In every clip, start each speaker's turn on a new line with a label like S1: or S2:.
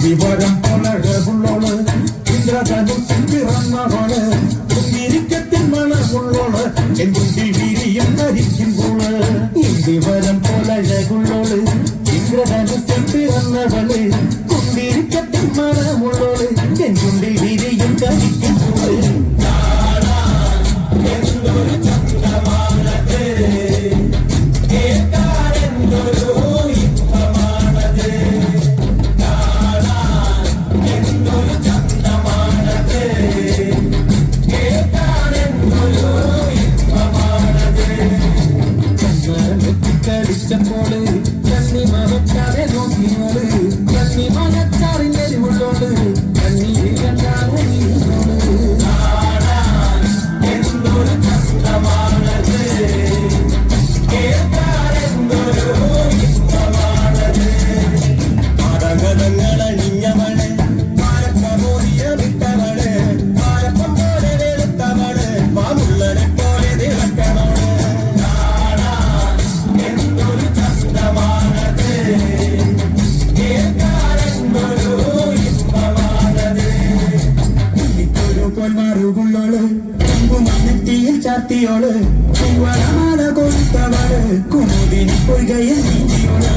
S1: വിവരം പലകുള്ളോള് ഇന്ദ്രധനും പിറന്നവള് കുന്തിരിക്കത്തിൻ മണമുള്ളോള് എന്തുണ്ടിൽ വീരിയം ധരിക്കുമ്പോള് വിവരം പലകുള്ളോള് ഇന്ദ്രധനും പിറന്നവള് കുന്തിരിക്കത്തിൻ മണമുള്ളോള് എന്തുണ്ടിൽ വീരിയം ധരിക്കുമ്പോള് എന്തൊരു ചന്ദ്രമാനത് ോള് കണ്ണി മകച്ചാറെ നോക്കിയോള് കണ്ണി മകച്ചാറിന്റെ ഉള്ളോള് കണ്ണീര് കണ്ടാണ് എന്തൊരു കഷ്ടമാണത് കേൾക്കാരെന്തൊരു ഇഷ്ടമാണത് മരകഥങ്ങളണിഞ്ഞവള് മാരപ്പമോദിയ വിട്ടവള് മാരപ്പം പോലെ വെളുത്തവള് മാമുള്ളനെ പോലെ തിളക്കണോള് ചാർത്തിയോള് പൂവളമാല കൊടുത്തവള് കുമുദിനി പൊയ്കയിൽ നീന്തിയോള്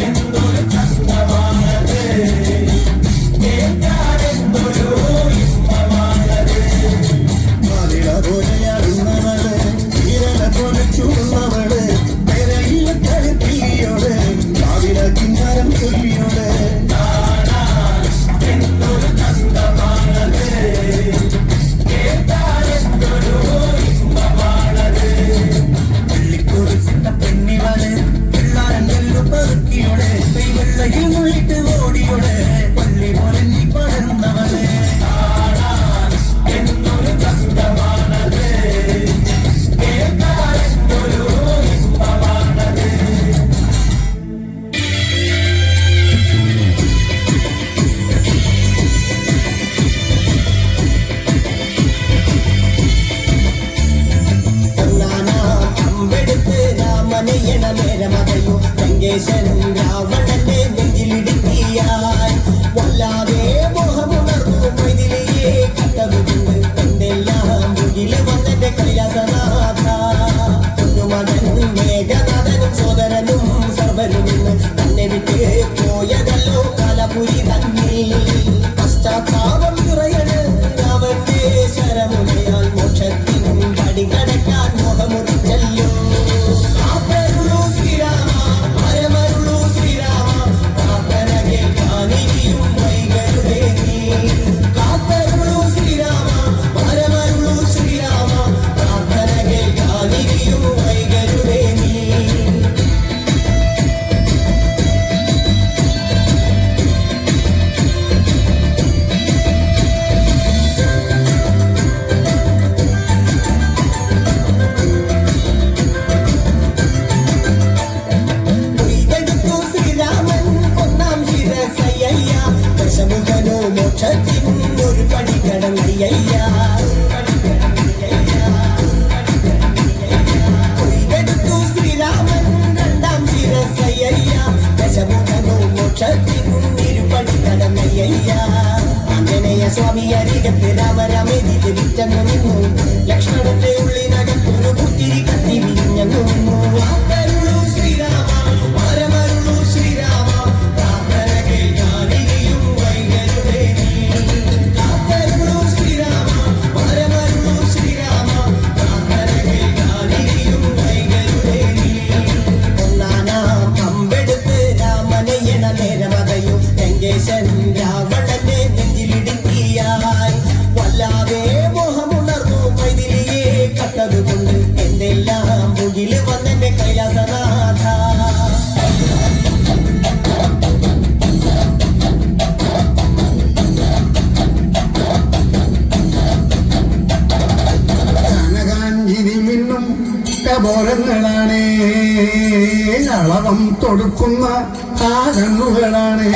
S1: എന്തൊരു കഷ്ടമാണത് കേൾക്കാരെന്തൊരു ഇഷ്ടമാണത് മതിള പോലെയാടുന്നവള് ഇരല പോലെ ചൂടുന്നവള് പെരയിലെ കളിപ്പിയോള് കാവില കിഞ്ഞാരം ചൊല്ലിയോള് എന്തൊരു കഷ്ടമാണത് പെണ്ണിവള് പിള്ളാരം നെല്ലു പെറുക്കിയോള് കൈവെള്ളയിൽ മുള്ളിട്ട് ഓടി പുരി തന്നിൽ പശ്ചാത്താപം നിറയണ് അവന്റെ ശരമുനയാൽ മോക്ഷത്തിൻ പടി കടക്കാൻ മുഖമുറിച്ചല്ലോ കാപ്പരുളൂ ശ്രീരാമ പരമരുളൂ ശ്രീരാമ പ്രാർത്ഥന കേൾക്കാനിരിയും വൈകരുതേ നീ കാപ്പരുളൂ ശ്രീരാമ പരമരുളൂ ശ്രീരാമ പ്രാർത്ഥന കേൾക്കാനിരിയും വൈകരുതേ നീ കൊയ്തെടുത്തു ശ്രീരാമൻ ഒന്നാം ശിരസയ്യ ദശമുഖനോ മോക്ഷത്തിൻ ഒരു പടി കടന്നയ്യ കൊയ്തെടുത്തു ശ്രീരാമൻ രണ്ടാം ശിരസയ്യ ദശമുഖനോ മോക്ഷത്തിൻ ഇരുപടി കടന്നയ്യ ആഞ്ജനേയ സ്വാമി അരികത്ത് രാമരാമേതി ജപിച്ചെന്നു നിന്നു ലക്ഷ്മണന്റെ ഉള്ളിനകത്തൊരു പുത്തിരി കത്തി വിരിഞ്ഞെന്നു നിന്നു കാപ്പരുളൂ ശ്രീരാമ പരമരുളൂ ശ്രീരാമ പ്രാർത്ഥന കേൾക്കാനിരിയും വൈകരുതേ നീ കാപ്പരുളൂ ശ്രീരാമ പരമരുളൂ ശ്രീരാമ പ്രാർത്ഥന കേൾക്കാനിരിയും വൈകരുതേ നീ ഒന്നാനാം അമ്പെടുത്ത് രാമനയണ നേരമതയും ലങ്കേശൻ രാവണന്റെ നെഞ്ചിലിടുക്കിയായി വല്ലാതെ മോഹമുണർന്നു മൈഥിലിയെ കണ്ടതുകൊണ്ട് എന്തെല്ലാം മുകില് വന്നെന്റെ കൈലാസനാഥ
S2: കനകാഞ്ചിരി മിന്നും കബോരങ്ങളാണ് അളവം തൊടുക്കുന്ന ആ കണ്ണുകളാണ്